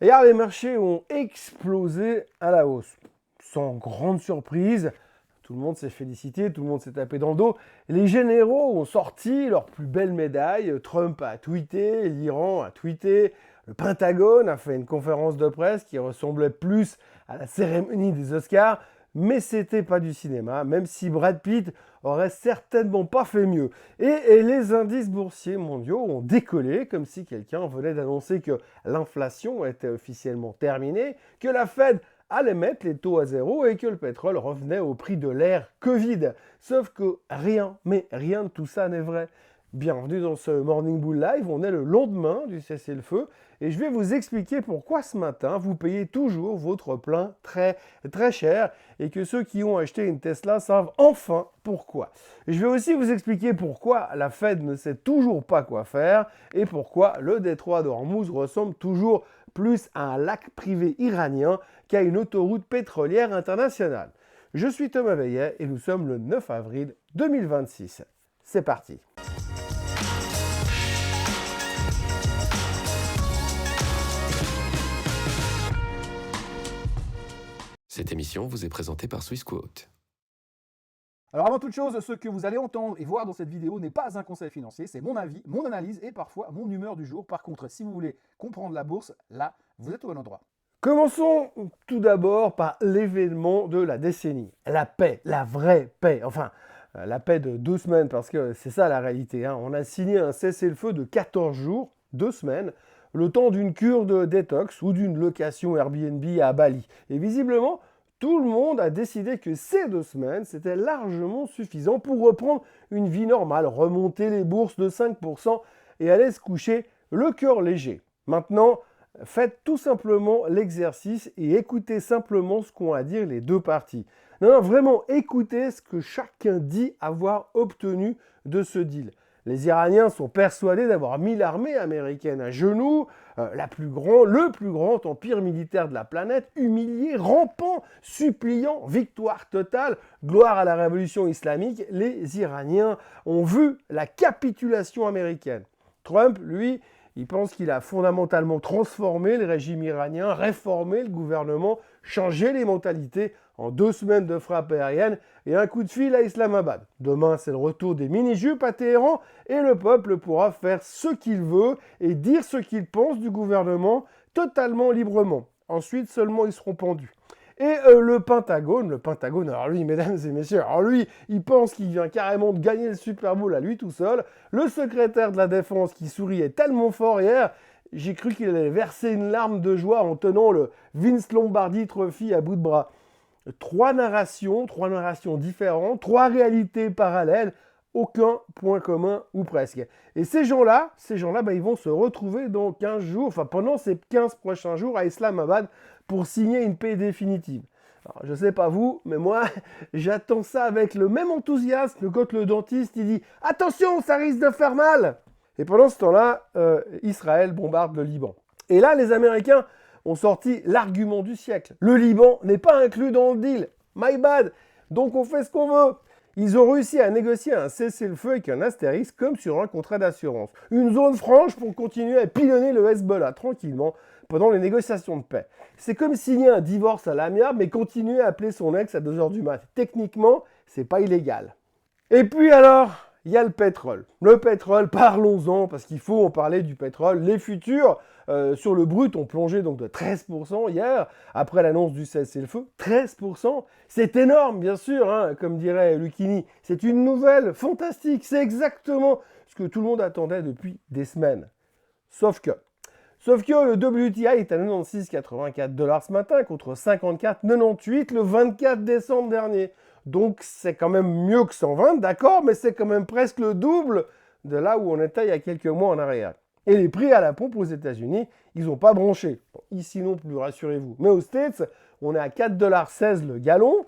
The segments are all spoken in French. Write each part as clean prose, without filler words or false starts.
Hier, les marchés ont explosé à la hausse. Sans grande surprise, tout le monde s'est félicité, tout le monde s'est tapé dans le dos. Les généraux ont sorti leurs plus belles médailles. Trump a tweeté, l'Iran a tweeté, le Pentagone a fait une conférence de presse qui ressemblait plus à la cérémonie des Oscars. Mais c'était pas du cinéma, même si Brad Pitt aurait certainement pas fait mieux. Et les indices boursiers mondiaux ont décollé, comme si quelqu'un venait d'annoncer que l'inflation était officiellement terminée, que la Fed allait mettre les taux à zéro et que le pétrole revenait au prix de l'ère Covid. Sauf que rien, mais rien de tout ça n'est vrai. Bienvenue dans ce Morning Bull Live, on est le lendemain du cessez-le-feu et je vais vous expliquer pourquoi ce matin vous payez toujours votre plein très cher et que ceux qui ont acheté une Tesla savent enfin pourquoi. Je vais aussi vous expliquer pourquoi la Fed ne sait toujours pas quoi faire et pourquoi le détroit d'Ormuz ressemble toujours plus à un lac privé iranien qu'à une autoroute pétrolière internationale. Je suis Thomas Veillet et nous sommes le 9 avril 2026. C'est parti. Cette émission vous est présentée par Swissquote. Alors avant toute chose, ce que vous allez entendre et voir dans cette vidéo n'est pas un conseil financier, c'est mon avis, mon analyse et parfois mon humeur du jour. Par contre, si vous voulez comprendre la bourse, là, vous êtes au bon endroit. Commençons tout d'abord par l'événement de la décennie. La paix, la vraie paix. Enfin, la paix de 2 semaines, parce que c'est ça la réalité. On a signé un cessez-le-feu de 14 jours, 2 semaines, le temps d'une cure de détox ou d'une location Airbnb à Bali. Et visiblement, tout le monde a décidé que ces 2 semaines, c'était largement suffisant pour reprendre une vie normale, remonter les bourses de 5% et aller se coucher le cœur léger. Maintenant, faites tout simplement l'exercice et écoutez simplement ce qu'ont à dire les deux parties. Non, vraiment, écoutez ce que chacun dit avoir obtenu de ce deal. Les Iraniens sont persuadés d'avoir mis l'armée américaine à genoux, le plus grand empire militaire de la planète, humilié, rampant, suppliant, victoire totale, gloire à la révolution islamique. Les Iraniens ont vu la capitulation américaine. Trump, lui, il pense qu'il a fondamentalement transformé le régime iranien, réformé le gouvernement, changé les mentalités en 2 semaines de frappe aérienne et un coup de fil à Islamabad. Demain, c'est le retour des mini-jupes à Téhéran et le peuple pourra faire ce qu'il veut et dire ce qu'il pense du gouvernement totalement librement. Ensuite, seulement, ils seront pendus. Et le Pentagone, alors lui, mesdames et messieurs, alors lui, il pense qu'il vient carrément de gagner le Super Bowl à lui tout seul. Le secrétaire de la Défense qui souriait tellement fort hier, j'ai cru qu'il allait verser une larme de joie en tenant le Vince Lombardi Trophy à bout de bras. 3 narrations différentes, 3 réalités parallèles, aucun point commun ou presque. Et ces gens-là, ils vont se retrouver dans 15 jours, enfin pendant ces 15 prochains jours à Islamabad pour signer une paix définitive. Alors, je ne sais pas vous, mais moi, j'attends ça avec le même enthousiasme que quand le dentiste il dit « Attention, ça risque de faire mal !» Et pendant ce temps-là, Israël bombarde le Liban. Et là, les Américains ont sorti l'argument du siècle. Le Liban n'est pas inclus dans le deal. My bad. Donc on fait ce qu'on veut. Ils ont réussi à négocier un cessez-le-feu avec un astérisque comme sur un contrat d'assurance. Une zone franche pour continuer à pilonner le Hezbollah tranquillement pendant les négociations de paix. C'est comme signer un divorce à l'amiable mais continuer à appeler son ex à 2h du mat. Techniquement, c'est pas illégal. Et puis alors, il y a le pétrole. Le pétrole, parlons-en, parce qu'il faut en parler du pétrole. Les futurs sur le brut ont plongé donc de 13% hier, après l'annonce du cessez-le-feu. 13%, c'est énorme, bien sûr, comme dirait Lucchini. C'est une nouvelle fantastique, c'est exactement ce que tout le monde attendait depuis des semaines. Sauf que le WTI est à 96,84$ ce matin contre 54,98$ le 24 décembre dernier. Donc c'est quand même mieux que 120, d'accord, mais c'est quand même presque le double de là où on était il y a quelques mois en arrière. Et les prix à la pompe aux États-Unis, ils n'ont pas bronché. Bon, ici non plus, rassurez-vous. Mais aux States, on est à 4,16$ le gallon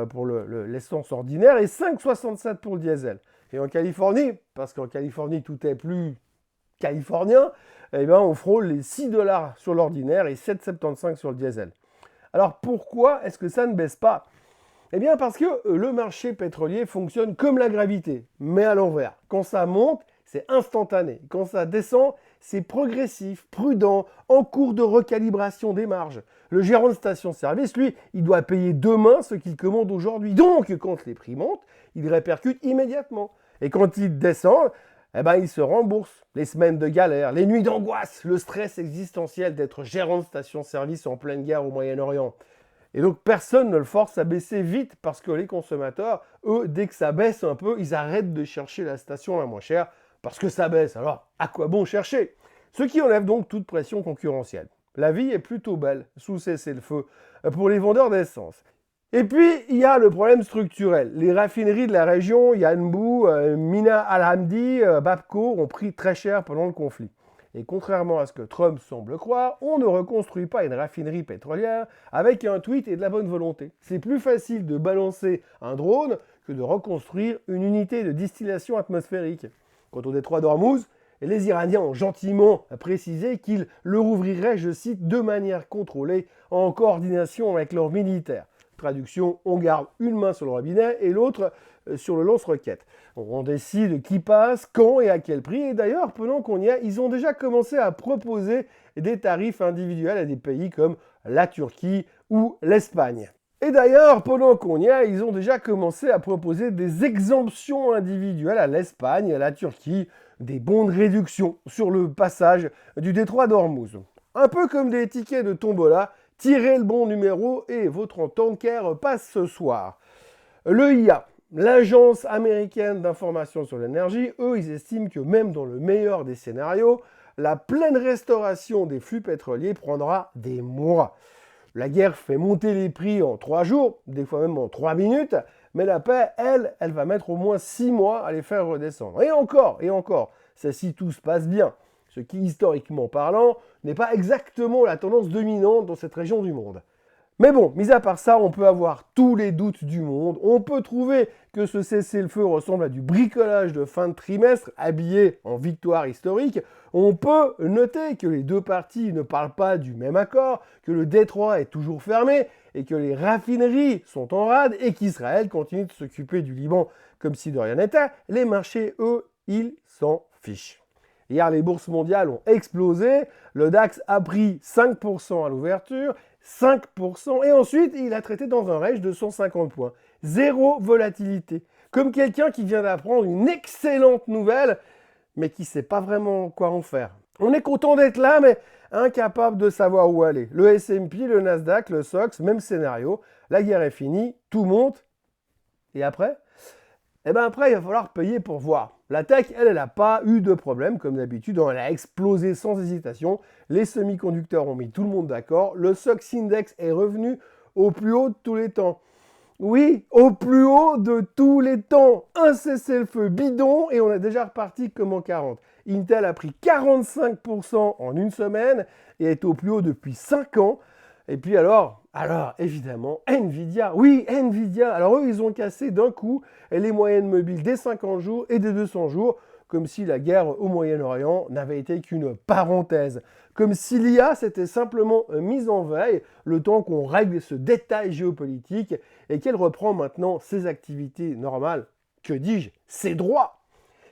pour l'essence ordinaire et 5,67$ pour le diesel. Et en Californie, parce qu'en Californie tout est plus californien, eh bien, on frôle les 6$ sur l'ordinaire et 7,75$ sur le diesel. Alors pourquoi est-ce que ça ne baisse pas ? Eh bien parce que le marché pétrolier fonctionne comme la gravité, mais à l'envers. Quand ça monte, c'est instantané. Quand ça descend, c'est progressif, prudent, en cours de recalibration des marges. Le gérant de station-service, lui, il doit payer demain ce qu'il commande aujourd'hui. Donc, quand les prix montent, il répercute immédiatement. Et quand ils descendent, eh ben, il se rembourse. Les semaines de galère, les nuits d'angoisse, le stress existentiel d'être gérant de station-service en pleine guerre au Moyen-Orient. Et donc, personne ne le force à baisser vite parce que les consommateurs, eux, dès que ça baisse un peu, ils arrêtent de chercher la station la moins chère parce que ça baisse. Alors, à quoi bon chercher? Ce qui enlève donc toute pression concurrentielle. La vie est plutôt belle sous cessez-le-feu pour les vendeurs d'essence. Et puis, il y a le problème structurel. Les raffineries de la région, Yanbu, Mina Al-Hamdi, Bapco, ont pris très cher pendant le conflit. Et contrairement à ce que Trump semble croire, on ne reconstruit pas une raffinerie pétrolière avec un tweet et de la bonne volonté. C'est plus facile de balancer un drone que de reconstruire une unité de distillation atmosphérique. Quant au détroit d'Ormuz, les Iraniens ont gentiment précisé qu'ils le rouvriraient, je cite, de manière contrôlée, en coordination avec leurs militaires. Traduction, on garde une main sur le robinet et l'autre sur le lance-roquette. On décide qui passe, quand et à quel prix. Et d'ailleurs, pendant qu'on y est, ils ont déjà commencé à proposer des tarifs individuels à des pays comme la Turquie ou l'Espagne. Et d'ailleurs, pendant qu'on y est, ils ont déjà commencé à proposer des exemptions individuelles à l'Espagne et à la Turquie, des bons de réduction sur le passage du détroit d'Ormuz. Un peu comme des tickets de tombola, tirez le bon numéro et votre tanker passe ce soir. L'EIA, l'Agence américaine d'information sur l'énergie, eux, ils estiment que même dans le meilleur des scénarios, la pleine restauration des flux pétroliers prendra des mois. La guerre fait monter les prix en 3 jours, des fois même en 3 minutes, mais la paix, elle va mettre au moins 6 mois à les faire redescendre. Et encore, ça si tout se passe bien. Ce qui, historiquement parlant, n'est pas exactement la tendance dominante dans cette région du monde. Mais bon, mis à part ça, on peut avoir tous les doutes du monde. On peut trouver que ce cessez-le-feu ressemble à du bricolage de fin de trimestre habillé en victoire historique. On peut noter que les deux parties ne parlent pas du même accord, que le détroit est toujours fermé et que les raffineries sont en rade et qu'Israël continue de s'occuper du Liban comme si de rien n'était. Les marchés, eux, ils s'en fichent. Hier, les bourses mondiales ont explosé. Le DAX a pris 5% à l'ouverture, 5%, et ensuite, il a traité dans un range de 150 points. Zéro volatilité. Comme quelqu'un qui vient d'apprendre une excellente nouvelle, mais qui ne sait pas vraiment quoi en faire. On est content d'être là, mais incapable de savoir où aller. Le S&P, le Nasdaq, le SOX, même scénario. La guerre est finie, tout monte. Et après? Eh bien après, il va falloir payer pour voir. La tech, elle n'a pas eu de problème, comme d'habitude. Elle a explosé sans hésitation. Les semi-conducteurs ont mis tout le monde d'accord. Le SOX Index est revenu au plus haut de tous les temps. Oui, au plus haut de tous les temps. Un cessez-le-feu bidon et on est déjà reparti comme en 40. Intel a pris 45% en une semaine et est au plus haut depuis 5 ans. Et puis alors, évidemment, Nvidia. Oui, Nvidia. Alors eux, ils ont cassé d'un coup les moyennes mobiles des 50 jours et des 200 jours, comme si la guerre au Moyen-Orient n'avait été qu'une parenthèse. Comme si l'IA s'était simplement mise en veille le temps qu'on règle ce détail géopolitique et qu'elle reprend maintenant ses activités normales. Que dis-je? Ses droits.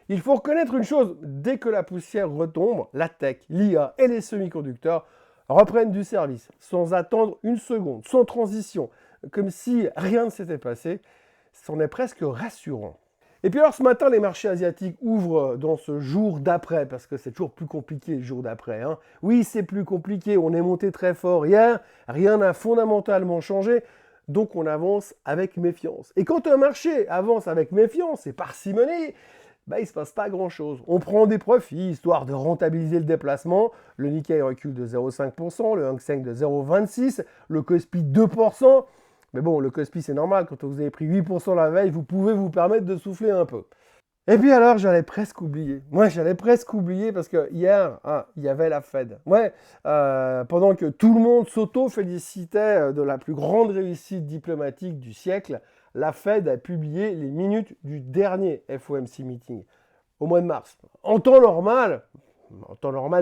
Il faut reconnaître une chose, dès que la poussière retombe, la tech, l'IA et les semi-conducteurs reprennent du service, sans attendre une seconde, sans transition, comme si rien ne s'était passé. C'en est presque rassurant. Et puis alors ce matin, les marchés asiatiques ouvrent dans ce jour d'après, parce que c'est toujours plus compliqué le jour d'après. Oui, c'est plus compliqué, on est monté très fort hier, rien n'a fondamentalement changé, donc on avance avec méfiance. Et quand un marché avance avec méfiance et parcimonie, il ne se passe pas grand-chose. On prend des profits, histoire de rentabiliser le déplacement. Le Nikkei recule de 0,5%, le Hang Seng de 0,26%, le Kospi 2%. Mais bon, le Kospi, c'est normal. Quand vous avez pris 8% la veille, vous pouvez vous permettre de souffler un peu. Et puis alors, j'allais presque oublier. J'allais presque oublier parce que hier, il y avait la Fed. Pendant que tout le monde s'auto-félicitait de la plus grande réussite diplomatique du siècle, la Fed a publié les minutes du dernier FOMC meeting au mois de mars. En temps normal,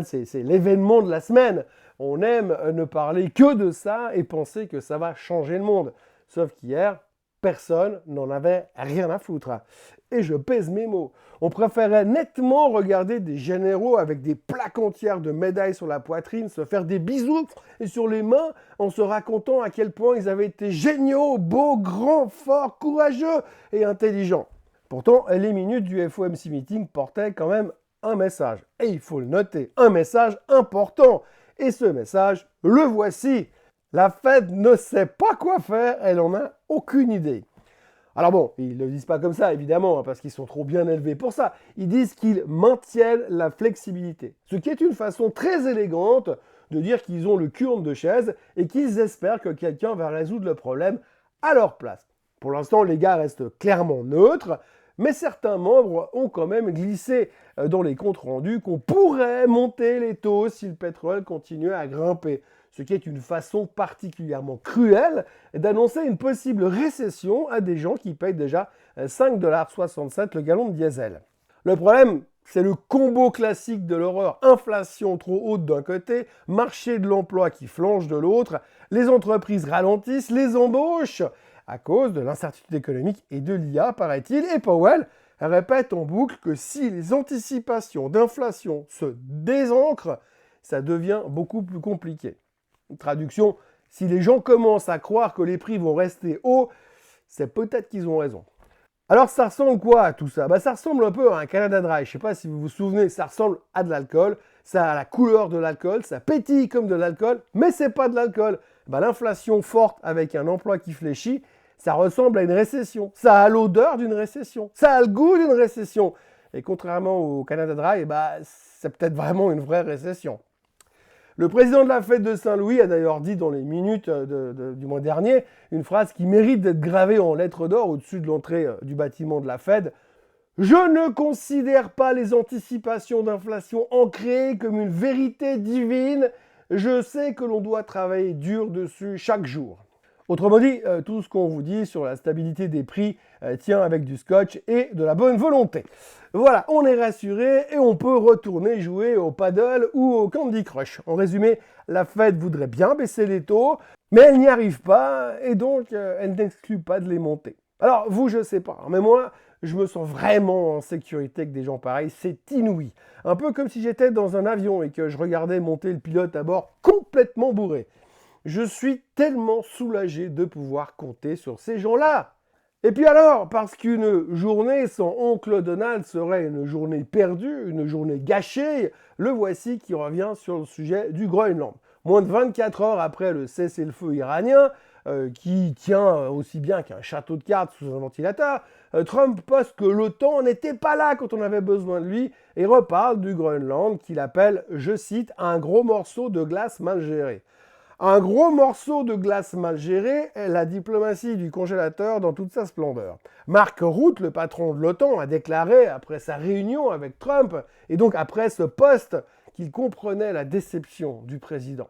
c'est l'événement de la semaine. On aime ne parler que de ça et penser que ça va changer le monde. Sauf qu'hier, personne n'en avait rien à foutre. Et je pèse mes mots. On préférait nettement regarder des généraux avec des plaques entières de médailles sur la poitrine se faire des bisous et sur les mains en se racontant à quel point ils avaient été géniaux, beaux, grands, forts, courageux et intelligents. Pourtant, les minutes du FOMC Meeting portaient quand même un message. Et il faut le noter, un message important. Et ce message, le voici. La Fed ne sait pas quoi faire, elle n'en a aucune idée. Alors bon, ils ne le disent pas comme ça, évidemment, parce qu'ils sont trop bien élevés pour ça. Ils disent qu'ils maintiennent la flexibilité. Ce qui est une façon très élégante de dire qu'ils ont le cul entre deux chaises et qu'ils espèrent que quelqu'un va résoudre le problème à leur place. Pour l'instant, les gars restent clairement neutres, mais certains membres ont quand même glissé dans les comptes rendus qu'on pourrait monter les taux si le pétrole continuait à grimper. Ce qui est une façon particulièrement cruelle d'annoncer une possible récession à des gens qui payent déjà 5,67 $ le gallon de diesel. Le problème, c'est le combo classique de l'horreur. Inflation trop haute d'un côté, marché de l'emploi qui flanche de l'autre, les entreprises ralentissent les embauches à cause de l'incertitude économique et de l'IA, paraît-il, et Powell répète en boucle que si les anticipations d'inflation se désancrent, ça devient beaucoup plus compliqué. Traduction, si les gens commencent à croire que les prix vont rester hauts, c'est peut-être qu'ils ont raison. Alors ça ressemble quoi à tout ça? Ça ressemble un peu à un Canada Dry, je ne sais pas si vous vous souvenez, ça ressemble à de l'alcool, ça a la couleur de l'alcool, ça pétille comme de l'alcool, mais c'est pas de l'alcool. L'inflation forte avec un emploi qui fléchit, ça ressemble à une récession, ça a l'odeur d'une récession, ça a le goût d'une récession. Et contrairement au Canada Dry, c'est peut-être vraiment une vraie récession. Le président de la Fed de Saint-Louis a d'ailleurs dit dans les minutes du mois dernier une phrase qui mérite d'être gravée en lettres d'or au-dessus de l'entrée du bâtiment de la Fed. « Je ne considère pas les anticipations d'inflation ancrées comme une vérité divine. Je sais que l'on doit travailler dur dessus chaque jour. » Autrement dit, tout ce qu'on vous dit sur la stabilité des prix tient avec du scotch et de la bonne volonté. Voilà, on est rassuré et on peut retourner jouer au paddle ou au Candy Crush. En résumé, la Fed voudrait bien baisser les taux, mais elle n'y arrive pas et donc elle n'exclut pas de les monter. Alors vous, je sais pas, mais moi, je me sens vraiment en sécurité avec des gens pareils, c'est inouï. Un peu comme si j'étais dans un avion et que je regardais monter le pilote à bord complètement bourré. Je suis tellement soulagé de pouvoir compter sur ces gens-là. Et puis alors, parce qu'une journée sans Oncle Donald serait une journée perdue, une journée gâchée, le voici qui revient sur le sujet du Groenland. Moins de 24 heures après le cessez-le-feu iranien, qui tient aussi bien qu'un château de cartes sous un ventilateur, Trump poste que l'OTAN n'était pas là quand on avait besoin de lui et reparle du Groenland qu'il appelle, je cite, un gros morceau de glace mal géré. Un gros morceau de glace mal géré est la diplomatie du congélateur dans toute sa splendeur. Mark Rutte, le patron de l'OTAN, a déclaré après sa réunion avec Trump, et donc après ce poste, qu'il comprenait la déception du président.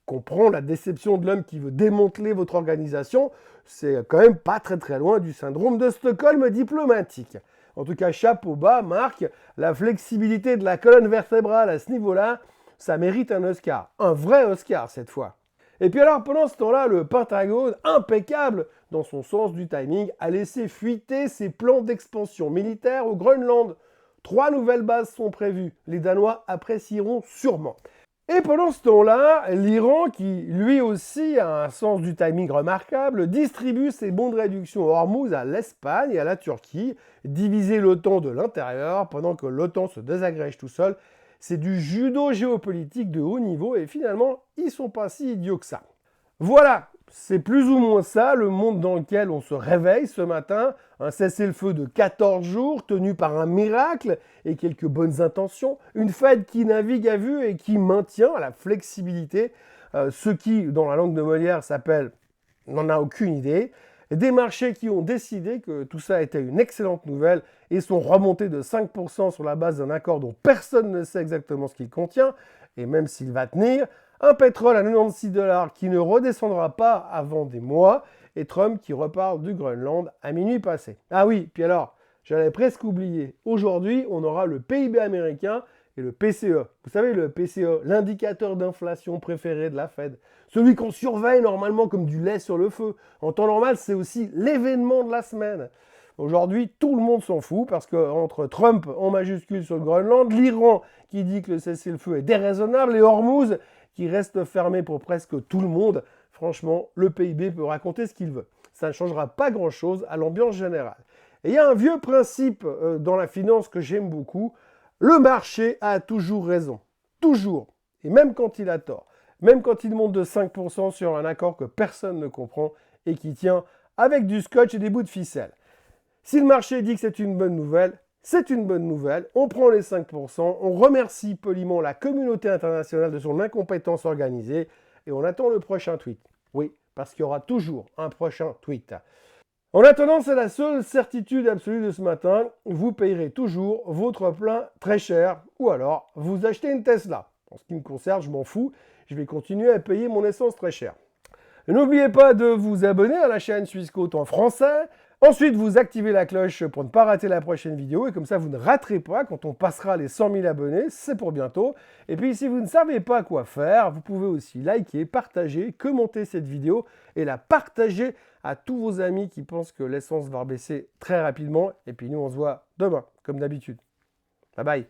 Comprendre la déception de l'homme qui veut démanteler votre organisation, c'est quand même pas très très loin du syndrome de Stockholm diplomatique. En tout cas, chapeau bas, Marc, la flexibilité de la colonne vertébrale à ce niveau-là, ça mérite un Oscar. Un vrai Oscar cette fois. Et puis alors, pendant ce temps-là, le Pentagone, impeccable dans son sens du timing, a laissé fuiter ses plans d'expansion militaire au Groenland. 3 nouvelles bases sont prévues. Les Danois apprécieront sûrement. Et pendant ce temps-là, l'Iran, qui lui aussi a un sens du timing remarquable, distribue ses bons de réduction Hormuz à l'Espagne et à la Turquie, diviser l'OTAN de l'intérieur pendant que l'OTAN se désagrège tout seul. C'est du judo géopolitique de haut niveau et finalement, ils sont pas si idiots que ça. Voilà, c'est plus ou moins ça le monde dans lequel on se réveille ce matin. Un cessez-le-feu de 14 jours tenu par un miracle et quelques bonnes intentions. Une Fed qui navigue à vue et qui maintient la flexibilité. Ce qui, dans la langue de Molière, s'appelle « n'en a aucune idée ». Des marchés qui ont décidé que tout ça était une excellente nouvelle et sont remontés de 5% sur la base d'un accord dont personne ne sait exactement ce qu'il contient, et même s'il va tenir, un pétrole à 96 $ qui ne redescendra pas avant des mois, et Trump qui repart du Groenland à minuit passé. Ah oui, puis alors, j'allais presque oublier, aujourd'hui on aura le PIB américain et le PCE. Vous savez, le PCE, l'indicateur d'inflation préféré de la Fed. Celui qu'on surveille normalement comme du lait sur le feu. En temps normal, c'est aussi l'événement de la semaine. Aujourd'hui, tout le monde s'en fout parce qu'entre Trump en majuscule sur le Groenland, l'Iran qui dit que le cessez-le-feu est déraisonnable et Hormuz qui reste fermé pour presque tout le monde, franchement, le PIB peut raconter ce qu'il veut. Ça ne changera pas grand-chose à l'ambiance générale. Et il y a un vieux principe dans la finance que j'aime beaucoup. Le marché a toujours raison. Toujours. Et même quand il a tort. Même quand il monte de 5% sur un accord que personne ne comprend et qui tient avec du scotch et des bouts de ficelle. Si le marché dit que c'est une bonne nouvelle, c'est une bonne nouvelle. On prend les 5%, on remercie poliment la communauté internationale de son incompétence organisée et on attend le prochain tweet. Oui, parce qu'il y aura toujours un prochain tweet. En attendant, c'est la seule certitude absolue de ce matin. Vous payerez toujours votre plein très cher ou alors vous achetez une Tesla. En ce qui me concerne, je m'en fous. Je vais continuer à payer mon essence très cher. N'oubliez pas de vous abonner à la chaîne Swissquote en français. Ensuite, vous activez la cloche pour ne pas rater la prochaine vidéo et comme ça, vous ne raterez pas quand on passera les 100 000 abonnés, c'est pour bientôt. Et puis, si vous ne savez pas quoi faire, vous pouvez aussi liker, partager, commenter cette vidéo et la partager à tous vos amis qui pensent que l'essence va baisser très rapidement. Et puis, nous, on se voit demain, comme d'habitude. Bye bye.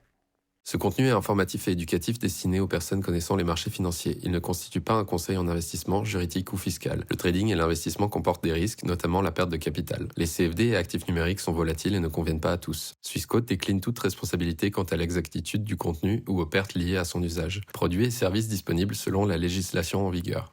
Ce contenu est informatif et éducatif destiné aux personnes connaissant les marchés financiers. Il ne constitue pas un conseil en investissement, juridique ou fiscal. Le trading et l'investissement comportent des risques, notamment la perte de capital. Les CFD et actifs numériques sont volatiles et ne conviennent pas à tous. Swissquote décline toute responsabilité quant à l'exactitude du contenu ou aux pertes liées à son usage. Produits et services disponibles selon la législation en vigueur.